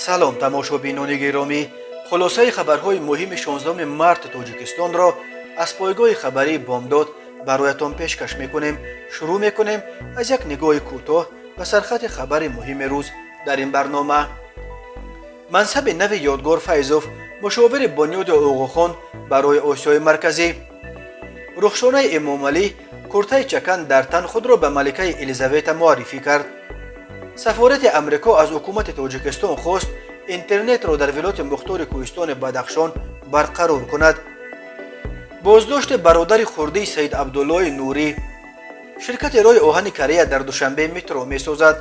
салом тамошобинони гиромӣ, хулосаи хабарҳои муҳими 16 март тоҷикистонро аз пойгоҳи хабарии бомдод бароятон пешкаш мекунем. Шурӯъ мекунем аз як нигоҳи кӯтоҳ ба сархати хабари муҳими рӯз дар ин барнома. мансаби нави ёдгор файзов мушовири бунёди оғохон барои осиёи марказӣ. рухшонаи эмомалӣ куртаи чакан дар тан худро ба маликаи Елизавета муаррифӣ кард. сафорати амрико аз ҳукумати тоҷикистон хост интернетро дар вилояти мухтори кӯҳистони Бадахшон барқарор кунад. боздошти бародари хурдии Саид Абдуллои Нурӣ. ширкати роҳи оҳани Корея дар Душанбе метро месозад.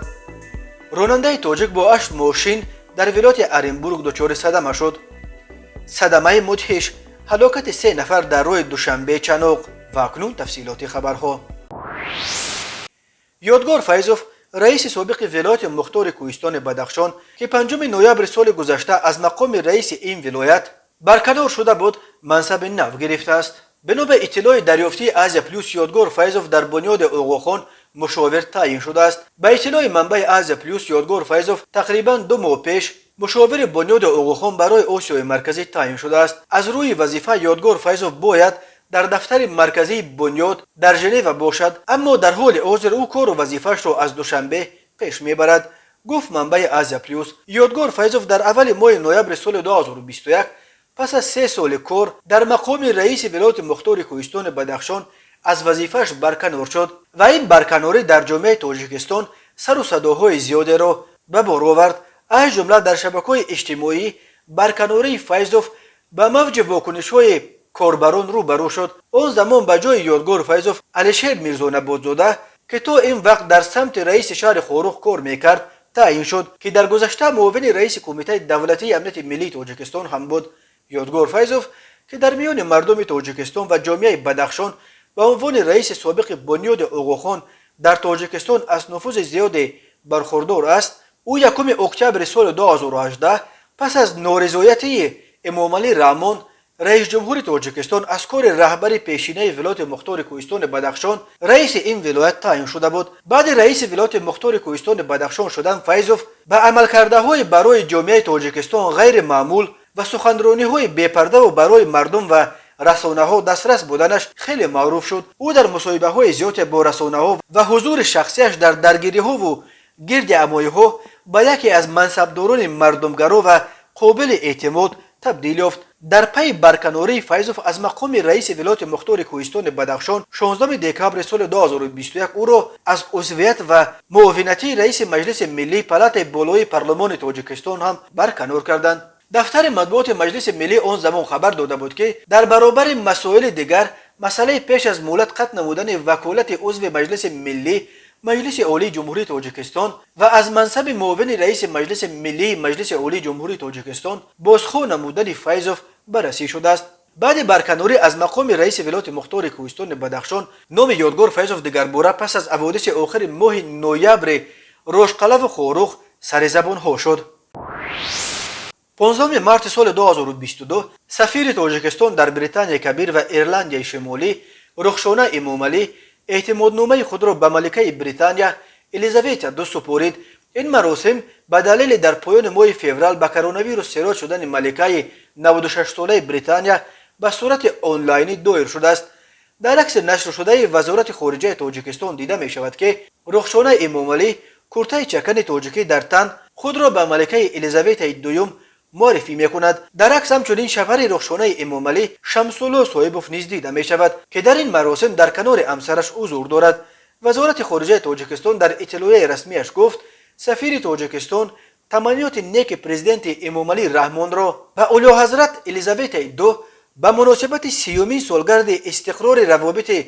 ронандаи тоҷик бо 8 мошин дар вилояти Оренбург дучори садама шуд. садамаи мудҳиш, ҳалокати 3 нафар дар роҳи Душанбе Чаноқ. ва акнун тафсилоти хабарҳо. ёдгор файзов, раиси собиқи вилояти мухтори кӯҳистони Бадахшон, ки 5 ноябри соли гузашта аз мақоми раиси ин вилоят барканор шуда буд, мансаби нав гирифтааст. бино ба иттилои дарёфтии Азия плюс, ёдгор файзов дар бунёди оғохон мушовир таъин шудааст. ба иттилои манбаи Азия плюс, ёдгор файзов тақрибан 2 моҳ пеш мушовири бунёди оғохон барои осиёи марказӣ таъин шудааст. аз рӯи вазифа ёдгор файзов бояд дар дафтари марказии бунёд дар Женева бошад, аммо дар ҳоли ҳозир ӯ кору вазифаашро аз Душанбе пеш мебарад, гуфт манбаи Азия плюс. ёдгор файзов дар аввали моҳи ноябри соли 2021 пас аз 3 соли кор дар мақоми раиси вилояти мухтори кӯҳистони Бадахшон аз вазифааш барканор шуд ва ин барканорӣ дар ҷомеаи Тоҷикистон сару садоҳои зиёдеро ба бор овард. аз ҷумла дар шабакаҳои иҷтимоӣ барканории файзов ба мавҷи вокунишҳои корбарон рӯбарӯ шуд. он замон ба ҷои ёдгор файзов Алишер Мирзонабодзода, ки то ин вақт дар самти раиси шаҳри Хорух кор мекард, таъин шуд, ки дар гузашта муовини раиси кумитаи давлатии амнияти миллии Тоҷикистон ҳам буд. ёдгор файзов, ки дар миёни мардуми Тоҷикистон ва ҷомеаи Бадахшон ба унвони раиси собиқи бунёди оғохон дар Тоҷикистон аз нуфузи зиёде бархурдор аст, ӯ 1 октябри соли 2018 пас аз норизоятии Эмомалӣ Раҳмон, раис ҷумҳури Тоҷикистон, аз кори раҳбари пешинаи вилояти мухтори кӯҳистони Бадахшон раиси ин вилоят таъин шуда буд. баъди раиси вилояти мухтори кӯҳистони Бадахшон шудан, файзов ба амалкардаҳои барои ҷомеаи Тоҷикистон ғайримаъмул ва суханрониҳои бепардаву барои мардум ва расонаҳо дастрас буданаш хеле маъруф шуд. ӯ дар мусоҳибаҳои зиёде бо расонаҳо ва ҳузури шахсияш дар даргириҳову гирди амоиҳо ба яке аз мансабдорони мардумгаро ва қобили эътимод табдил ёфт. дар пайи барканории файзов аз мақоми раиси вилояти мухтори кӯҳистони Бадахшон 16 декабри соли 2021 ӯро аз узвият ва муовинатии раиси маҷлиси миллии палатаи болоии парлумони Тоҷикистон ҳам барканор карданд. дафтари матбуоти маҷлиси миллӣ он замон хабар дода буд, ки дар баробари масоили дигар масъалаи пеш аз муҳлат қатъ намудани ваколати узви маҷлиси миллӣ, маҷлиси олии ҷумҳурии Тоҷикистон ва аз мансаби муовини раиси маҷлиси миллии маҷлиси олии ҷумҳурии Тоҷикистон бозхоҳ намудани файзов баррасӣ шудааст. баъди барканорӣ аз мақоми раиси вилояти мухтори кӯҳистони Бадахшон, номи ёдгор файзов дигарбора пас аз аводиси охири моҳи ноябри Рошқалаву Хорух сари забонҳо шуд. 15 марти соли 2022 сафири Тоҷикистон дар Британияи Кабир ва Ирландияи Шимолӣ Рухшона Эмомалӣ эътимодномаи худро ба маликаи Британия Елизавета II супорид. ин маросим ба далели дар поёни моҳи феврал ба коронавирус сирот шудани маликаи 96-солаи Британия ба сурати онлайнӣ доир шудааст. дар акси нашршудаи Вазорати хориҷаи Тоҷикистон дида мешавад, ки Рухшона Эмомалӣ куртаи чакани тоҷикӣ дар тан худро ба маликаи Елизаветаи II муаррифӣ мекунад. дар акс ҳамчунин шавҳари Рухшонаи Эмомалӣ Шамсулло Соҳибов низ дида мешавад, ки дар ин маросим дар канори ҳамсараш ҳузур дорад. Вазорати хориҷаи Тоҷикистон дар иттилояи расмияш гуфт, сафири Тоҷикистон таманниёти неки президенти Эмомалӣ Раҳмонро ба Улӯҳазрат Елизаветаи II ба муносибати 30-мин солгарди истиқрори равобити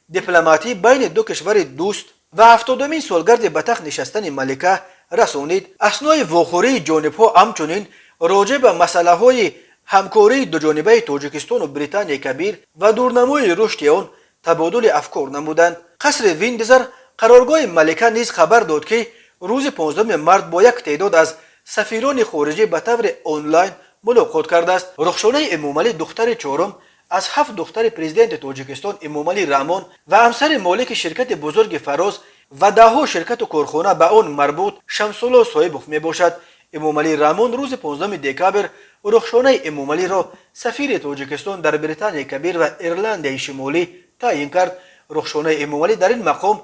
дипломатӣ байни ду кишвари дӯст ва 70-мин солгарди ба тахт нишастани малика расонид. аснои вохӯрии ҷонибҳо ҳамчунин роҷеъ ба масъалаҳои ҳамкории дуҷонибаи Тоҷикистону Британияи Кабир ва дурнамои рушди он табодули афкор намуданд. қасри Виндзор, қароргоҳи малика, низ хабар дод, ки рӯзи 15 март бо як теъдод аз сафирони хориҷӣ ба таври онлайн мулоқот кардааст. Рухшонаи Эмомалӣ духтари чорум аз 7 духтари президенти Тоҷикистон Эмомалӣ Раҳмон ва ҳамсари молики ширкати бузурги Фароз ва даҳҳо ширкату корхона ба он марбут Шамсулло Соҳибов мебошад. امومالی رامون روز 15 دکامبر رخشانه امومالی را سفیر تاجیکستان در بریتانیا کبیر و ایرلند شمالی تعیین کرد. رخشانه امومالی در این مقام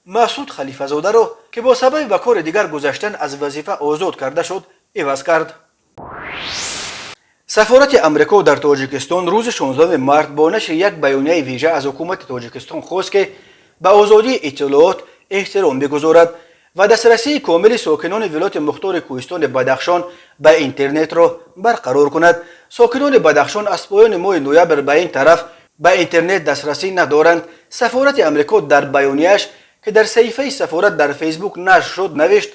مسعود خلیفه زاده را که با سبب به کار دیگر گذشتن از وظیفه آزاد کرده شد عوض کرد. سفارت امریکا در تاجیکستان روز 16 مارس با نشر یک بیانیه ویژه از حکومت تاجیکستان خواست که به آزادی اطلاعات احترام بگذارد و دسترسی کامل ساکنان ولایت مختار کوهستان بدخشان به اینترنت را برقرار کند. ساکنان بدخشان از پایان ماه نوامبر به این طرف به اینترنت دسترسی ندارند. سفارت امریکا در بیانیه‌اش که در صفحه سفارت در فیسبوک نشر شد نوشت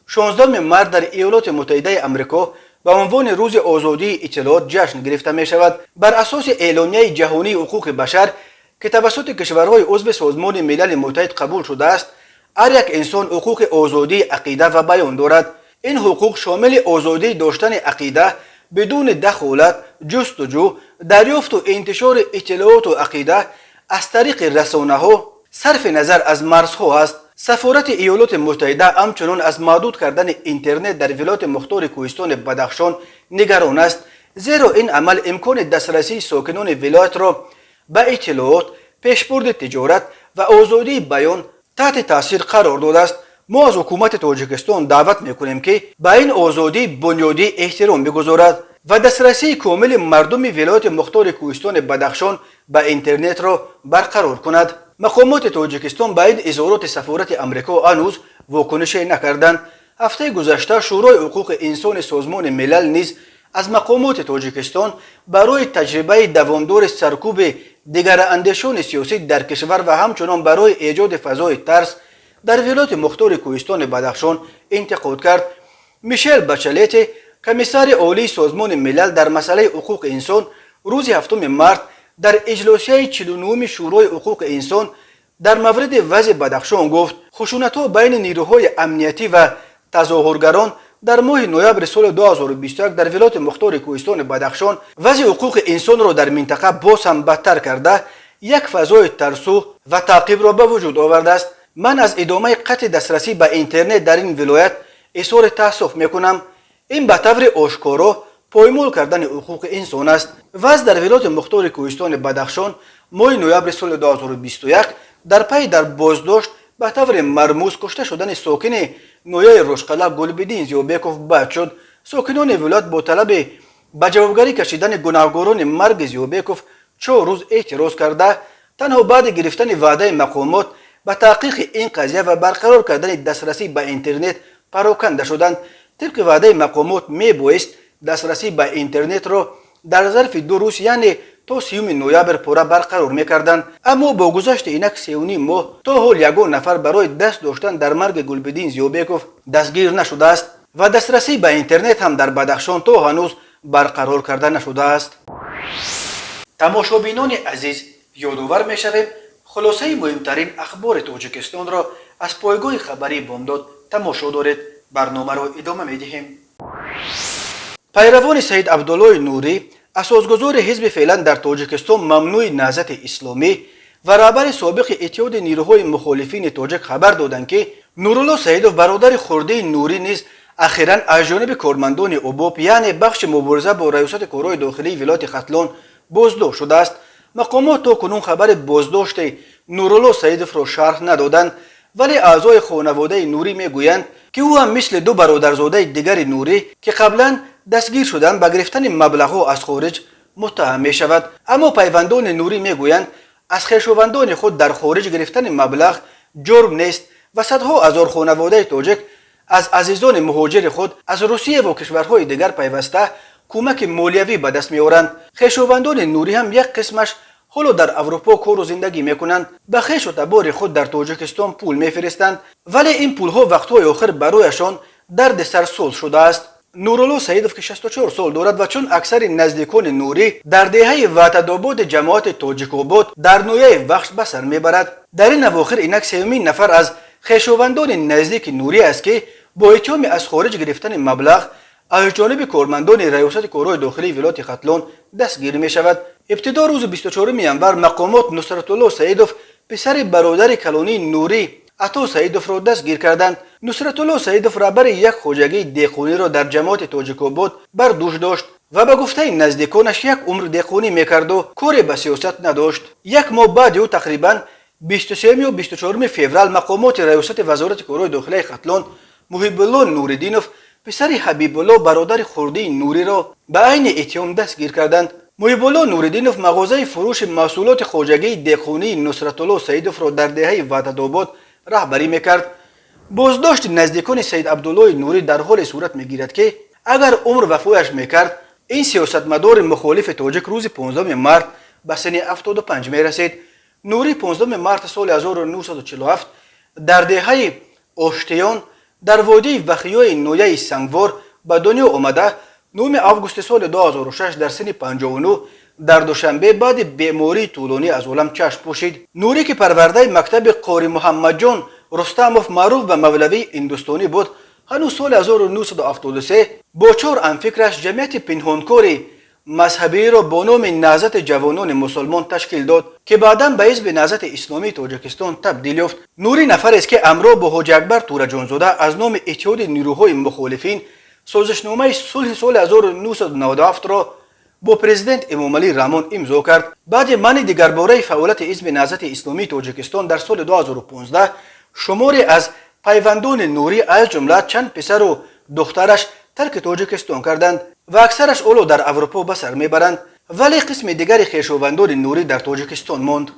16 مارس در ایالات متحده آمریکا به عنوان روز آزادی اطلاعات جشن گرفته می شود. بر اساس اعلامیه جهانی حقوق بشر که توسط کشورهای عضو سازمان ملل متحد قبول شده است، هر یک انسان حقوق آزادی عقیده و بیان دارد. این حقوق شامل آزادی داشتن عقیده بدون دخالت، جستجو، دریافت و انتشار اطلاعات و عقیده از طریق رسانه‌ها صرف نظر از مرزها است. سفارت ایالات متحده همچنین از محدود کردن اینترنت در ولایت مختار کوهستان بدخشان نگران است، زیرا این عمل امکان دسترسی ساکنان ولایت را به اطلاعات، پیشبرد تجارت و آزادی بیان تحت تاثیر قرار داده است. ما از حکومت تاجیکستان دعوت میکنیم که به این آزادی بنیادی احترام بگذارد و دسترسی کامل مردم ولایت مختار کوهستان بدخشان به اینترنت را برقرار کند. مقامات تاجیکستان به این اظهارات سفارت امریکا هنوز واکنش نکردند. هفته گذشته شورای حقوق انسان سازمان ملل نیز از مقامات تاجیکستان برای تجربه دوامدار سرکوب دگراندیشان سیاسی در کشور و همچنان برای ایجاد فضای ترس در ولایت مختار کوهستان بدخشان انتقاد کرد. میشل بچلت، کمیسر عالی سازمان ملل در مسئله حقوق انسان، روز 7 مارس در اجلاسیه 49 شورای حقوق انسان در مورد وضع بدخشان گفت خشونت‌ها بین نیروهای امنیتی و تظاهرگران در ماه نوامبر سال 2021 در ولایت مختار کوهستان بدخشان وضع حقوق انسان را در منطقه باز هم بدتر کرده یک فضای ترسو و تعقیب را به وجود آورده است. من از ادامه قطع دسترسی به اینترنت در این ولایت اظهار تأسف میکنم. این به طور آشکارا پایمال کردن حقوق انسان است. وضع در ولایت مختار کوهستان بدخشان ماه نوامبر سال 2021 در پی در بازداشت به طور مرموز کشته شدن ساکن نویای روشقلعه گلبدین زیوبکوف بعد شد. ساکنان ولایت با طلب به جوابگری کشیدن گناهکاران مرگ زیوبکوف 4 روز اعتراض کرده تنها بعد گرفتن وعده مقامات به تحقیق این قضیه و برقرار کردن دسترسی به اینترنت پراکنده شدند. طبق وعده مقامات میبایست دسترسی به اینترنت را در ظرف 2 روز یعنی تا 30 نوامبر پورا برقرار میکردند، اما با گذشت اینک 3.5 ماه تا حال یگان نفر برای دست داشتن در مرگ گلبدین زیوبکوف دستگیر نشده است و دسترسی به اینترنت هم در بدخشان تا هنوز برقرار کرده نشده است. تماشابینان عزیز، یادآور میشویم خلاصه مهمترین اخبار تاجیکستان را از پایگاه خبری بامداد تماشا دارید. برنامه را ادامه میدهیم. پیروان سید عبدالله نوری، اساسگذار حزب فعلا در تاجیکستان ممنوع نهضت اسلامی و رهبر سابق اتحاد نیروهای مخالفین تاجیک خبر دادند که نورالله سیدوف برادر خرده نوری نیز اخیراً از جانب کارمندان اوباپ یعنی بخش مبارزه با ریاست کارهای داخلی ولایت ختلان بازداشت شده است. مقامات تا کنون خبر بازداشت نورالله سیدوف را شرح ندادند، ولی اعضای خانواده نوری میگویند که او هم مثل 2 برادرزاده دیگر نوری که قبلا دستگیر شدند به گرفتن مبلغها از خارج متهم می شود. اما پیوندان نوری میگویند از خویشاوندان خود در خارج گرفتن مبلغ جرم نیست و صدها هزار خانواده تاجیک از عزیزان مهاجر خود از روسیه و کشورهای دیگر پیوسته کمک مالیوی به دست میآورند. خویشاوندان نوری هم یک قسمش حالا در اروپا کار و زندگی میکنند، به خویش و تبار خود در تاجیکستان پول میفرستند، ولی این پولها وقتهای آخر برایشان درد سرساز شده است. نورالله سیدوف که 64 سال دارد و چون اکثر نزدیکان نوری در دهه وحدت‌آباد جماعت تاجیک‌آباد در نویه وخش به سر میبرد. در این اواخر اینک 3 نفر از خویشاوندان نزدیک نوری است که با اتهام از خارج گرفتن مبلغ از جانب کارمندان ریاست کارهای داخلی ولایت ختلان دستگیر می شود. ابتدا روز 24 ژانویه مقامات نصرت الله سیدوف پسر برادر کلانی نوری عطا سیدوف را دستگیر کردند. نصرتالله سیدوف رهبر یک خوجگی دهقانی را در جماعت تاجیک‌آباد بر دوش داشت و به گفته نزدیکانش یک عمر دهقانی میکرد و کاری به سیاست نداشت. یک ماه بعد او تقریبا 23 و 24 فوریه مقامات ریاست وزارت کارهای داخلی قتلان محب الله نوریدینوف پسر حبیب الله برادر خردی نوری را به عین اتهام دستگیر کردند. محب الله نوریدینوف مغازه فروش محصولات خوجگی دهقانی نصرتالله سیدوف را در دهه وحدت‌آباد رهبری میکرد. بازداشت نزدیکان سید عبدالله نوری در حال صورت میگیرد که اگر عمر وفایش میکرد این سیاستمدار مخالف تاجیک روز 15 مارت به سن 75 میرسید. نوری 15 مارت سال 1947 در دهه آشتیان در وادی وخیای نویه سنگوار به دنیا آمده 9 آگوست سال 2006 در سن 59 در دوشنبه بعد بیماری طولانی از عالم چشم پوشید. نوری که پرورده مکتب قاری محمد جان رستموف معروف به مولوی هندوستانی بود، هنوز سال 1973 با 4 همفکرش جمعیت پنهانکار مذهبی را با نام نهضت جوانان مسلمان تشکیل داد که بعدا به حزب نهضت اسلامی تاجیکستان تبدیل یافت. نوری نفر است که امروز با حاج اکبر تورجانزاده از نام اتحاد نیروهای مخالفین سازشنامه صلح سال 1997 را با پرزیدنت امامعلی رحمان امضا کرد. بعد منع دیگرباره فعالیت حزب نهضت اسلامی تاجیکستان در سال 2015 شماری از پیوندان نوری از جمله چند پسر و دخترش ترک تاجیکستان کردند و اکثرش اولو در اروپا به سر میبرند، ولی قسم دیگری خویشاوندان نوری در تاجیکستان ماند.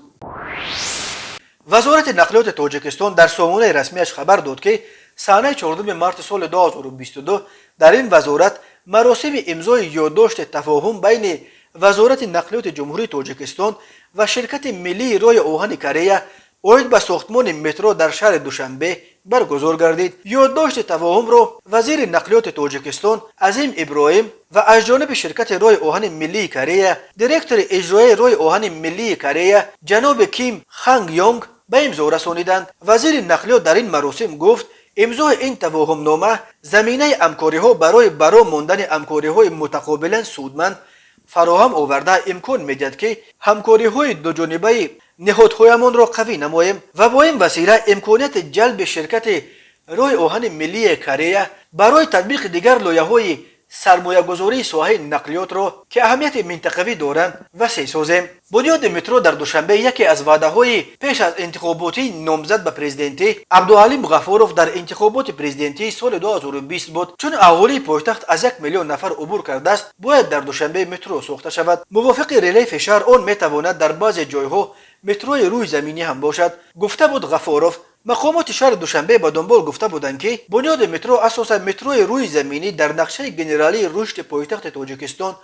وزارت نقلیات تاجیکستان در سامانه رسمیش خبر داد که سانحه 14 مارت سال 2022 در این وزارت مراسم امضای یادداشت تفاهم بین وزارت نقلیات جمهوری تاجیکستان و شرکت ملی راه آهن کره اوید به ساختمان مترو در شهر دوشنبه برگزار گردید. یادداشت تفاهم را وزیر نقلیات تاجیکستان عظیم ابراهیم و از جانب شرکت راه آهن ملی کره دیرکتور اجرایی راه آهن ملی کره جناب کیم خانگ یونگ به امضا رسانیدند. وزیر نقلیات در این مراسم گفت امضای این تفاهم نامه زمینه همکاری ها برای ماندن همکاری های متقابلا سودمند فراهم آورده امکان میدهد که همکاری های دو جانبه نهادهایمان را قوی نماییم و با این وسیله امکانیت جلب شرکت راه آهن ملی کره برای تطبیق دیگر لایه‌های سرمایه گذاری ساحه نقلیات را که اهمیت منطقوی دارند وسیع سازیم. بنیاد مترو در دوشنبه یکی از وعده‌های پیش از انتخاباتی نامزد به پرزیدنتی عبدالحلیم غفاروف در انتخابات پرزیدنتی سال 2020 بود. چون اهالی پایتخت از 1 میلیون نفر عبور کرده است باید در دوشنبه مترو ساخته شود. موافق ریلیف شهر آن میتواند در بعضی جایها متروی روی زمینی هم باشد. گفته بود غفاروف. مقامات شهر دوشنبه با دنبال گفته بودند که بنیاد مترو اساسا متروی روی زمینی در نقشه گنرالی رشد پایتخت تاجیکستان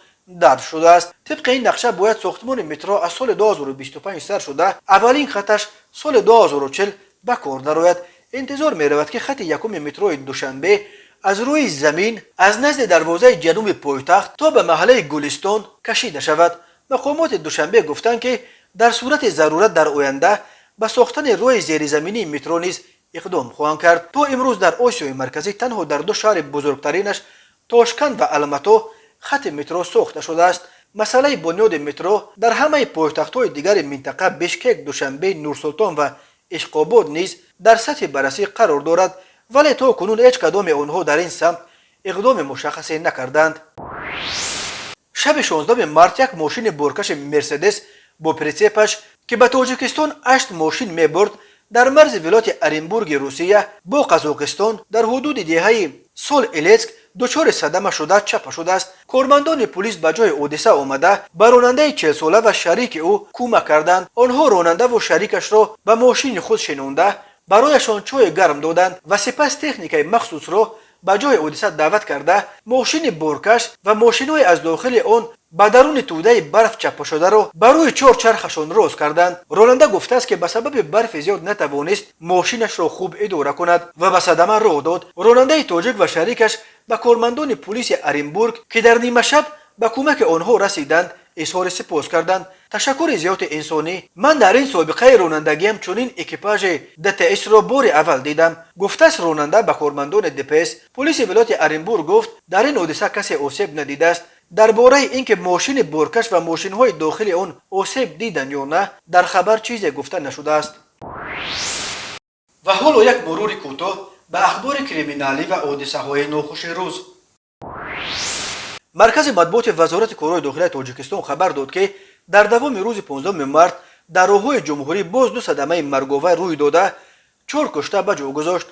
درج شده است. طبق این نقشه باید ساختمان مترو از سال 2025 سر شده اولین خطش سال 2040 به کار درآید. انتظار می رود که خط یکم متروی دوشنبه از روی زمین از نزد دروازه جنوب پایتخت تا به محله گلستان کشیده شود. مقامات دوشنبه گفتند که در صورت ضرورت در آینده به ساختن روی زیرزمینی مترو نیز اقدام خواهند کرد. تا امروز در آسیای مرکزی تنها در 2 شهر بزرگترینش تاشکند و الماتو خط مترو ساخته شده است. مسئله بنیاد مترو در همه پایتخت‌های دیگر منطقه بشکک، دوشنبه، نورسلطان و اشقاباد نیز در سطح بررسی قرار دارد، ولی تا کنون هیچ کدام آنها در این سمت اقدام مشخصی نکردند. شب 16 مارت یک ماشین بارکش مرسدس با پرچپش که به تاجیکستان 8 ماشین میبرد در مرز ولایت ارنبورگ روسیه با قزاقستان در حدود دهه سال السک دچار صدمه شده چپ شده است. کارمندان پلیس به جای حادثه آمده به راننده 40 ساله و شریک او کمک کردند. آنها راننده و شریکش را به ماشین خود شنانده برایشان چای گرم دادند و سپس تکنیک مخصوص را به جای حادثه دعوت کرده ماشین بارکش و ماشین‌های از داخل آن به درون توده برف چپا شده را بر روی 4 چرخشان راست کردند. راننده گفته است که به سبب برف زیاد نتوانست ماشینش را خوب اداره کند و به صدمه راه داد. راننده تاجیک و شریکش به کارمندان پلیس ارنبورگ که در نیمه شب به کمک آنها رسیدند اظهار سپاس کردند. تشکر زیاد انسانی. من در این سابقه رانندگیم چنین اکیپاژ DTS را بار اول دیدم. گفته است راننده به کارمندان DPS. پلیس ولایت ارنبورگ گفت در این حادثه کسی آسیب ندیده است. درباره اینکه ماشین بارکش و ماشین‌های داخل آن آسیب دیدند یا نه در خبر چیزی گفته نشده است. و حالا یک مرور کوتاه به اخبار کریمینالی و حادثه‌های ناخوش روز. مرکز مطبوعات وزارت کارهای داخلی تاجیکستان خبر داد که در دوام روز 15 مارس در راههای جمهوری باز دو صدمه مرگ‌آور روی داده، 4 کشته به جا گذاشت.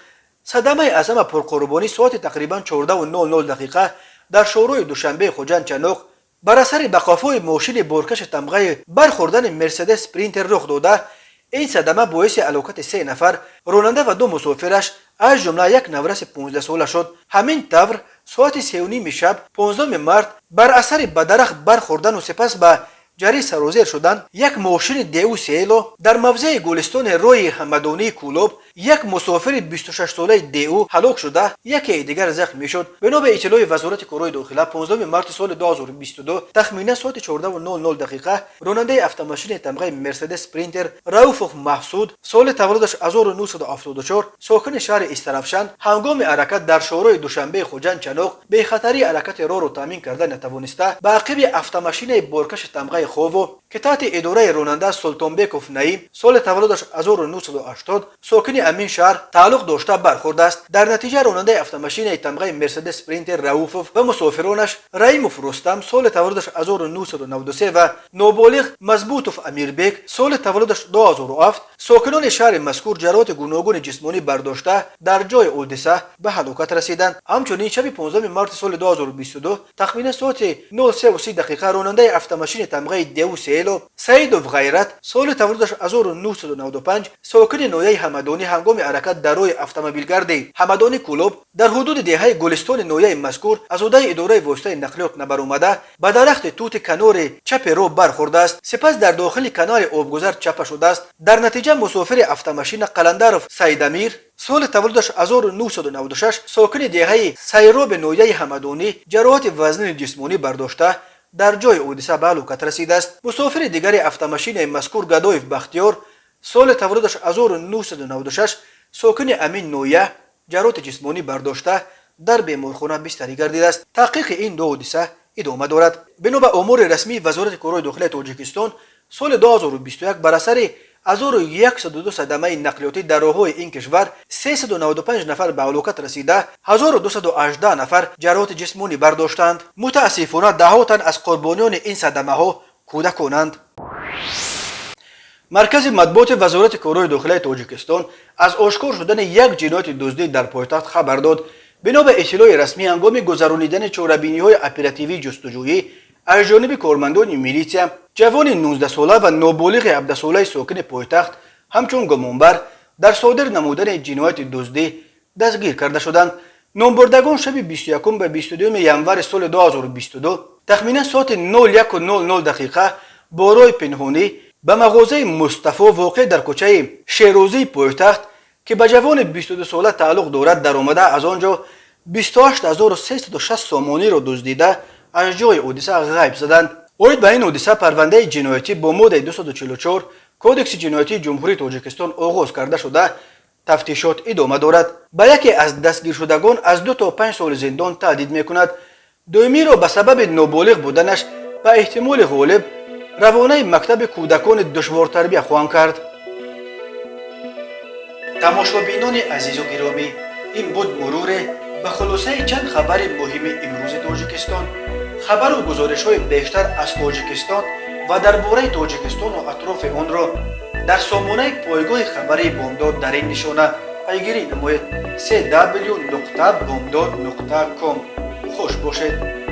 صدمه اعظم پرقربانی ساعت تقریبا 14:00 دقیقه در شورای دوشنبه خوجند چنوق بر اثر به قفای ماشین بارکش تمغه برخوردن مرسدس اسپرینتر رخ داده. این صدمه باعث هلاکت 3 نفر راننده و 2 مسافرش از جمله یک نورس 15 ساله شد. همین طور ساعت 3:30 شب 15 مارس بر اثر به درخت برخوردن و سپس به جری سرازیر شدن یک ماشین دیو سیلو در موضع گلستان روی حمدانی کولوب یک مسافر 26 ساله دیو هلاک شده، یکی دیگر زخمی شد. بنا به اطلاع وزارت کارهای داخلی 15 مارس سال 2022 تخمینا ساعت 14:00 دقیقه راننده اتومبیل تمغه مرسدس اسپرینتر رؤوف محسود سال تولدش 1974 ساکن شهر استرافشان هنگام حرکت در شورای دوشنبه خوجند چنوق به خطری حرکت راه را تامین کرده نتوانسته به عقب اتومبیل بارکش تمغه خوو که تحت اداره راننده سلطانبکوف نعیم سال تولدش 1980 ساکن امین شهر تعلق داشته برخورد است. در نتیجه راننده اتومبیل تمغه مرسدس اسپرینتر رؤوف و مسافرانش رحیموف رستم سال تولدش 1993 و نوبالغ مضبوطوف امیربک سال تولدش 2007 ساکنان شهر مذکور جراحات گوناگون جسمانی برداشته در جای حادثه به هلاکت رسیدند. همچنین شب 15 مارس سال 2022 تخمین ساعت 03:30 دقیقه راننده اتومبیل تمغه دیو سیلو سعیدوف غیرت سال تولدش 1995 ساکن نویه حمدانی هنگام حرکت در روی اتومبیلگرد حمدانی کلوب در حدود دهه گلستان نویه مذکور از عهده اداره واسطه نقلیات نبرآمده به درخت توت کنار چپ رو برخورده است، سپس در داخل کانال آبگذر چپه شده است. در نتیجه مسافر اتومبیل قلندروف سیدامیر سال تولدش 1996 ساکن دهه سیروب نویه حمدانی جراحات وزن جسمانی برداشته در جای حادثه به هلاکت رسیده است. مسافر دیگر اتومبیل مذکور گدایف بختیار سال تولدش 1996 ساکن امین نویه جراحات جسمانی برداشته در بیمارخانه بستری گردیده است. تحقیق این دو حادثه ادامه دارد. بنا به امور رسمی وزارت کارهای داخلی تاجیکستان سال 2021 بر اثر 1102 صدمه نقلیاتی در راههای این کشور 395 نفر به هلاکت رسیده، 1218 نفر جراحات جسمانی برداشتند. متاسفانه دهها تن از قربانیان این صدمه ها کودکانند. مرکز مطبوعات وزارت کارهای داخلی تاجیکستان از آشکار شدن یک جنایت دزدی در پایتخت خبر داد. بنا به اطلاع رسمی هنگام گذرانیدن چاره‌بینی‌های اپراتیوی جستجویی از جانب کارمندان میلیسیا جوان 19 ساله و نوبالغ 17 ساله ساکن پایتخت همچون گمانبر در صادر نمودن جنایت دزدی دستگیر کرده شدند. نامبردگان شب 21 به 22 ژانویه سال 2022 تخمینا ساعت 01:00 دقیقه با راه پنهانی به مغازه مصطفی واقع در کوچه شیروزی پایتخت که به جوان 22 ساله تعلق دارد در آمده از آنجا 28360 سامانی را دزدیده از جای حادثه غیب زدند. اوید به این حادثه پرونده جنایتی با ماده 244 کودکس جنایتی جمهوری تاجیکستان آغاز کرده شده تفتیشات ادامه دارد. به یکی از دستگیر شدگان از 2 تا 5 سال زندان تهدید میکند. دومی را به سبب نابالغ بودنش به احتمال غالب روانه مکتب کودکان دشوار تربیه خواهند کرد. تماشابینان عزیز و گرامی، این بود مرور به خلاصه چند خبر مهم امروز تاجیکستان. خبر و گزارش های بیشتر از تاجیکستان و درباره تاجیکستان و اطراف آن را در سامانه پایگاه خبری بامداد در این نشانه پیگیری نمایید: www.bomdad.com. خوش باشید.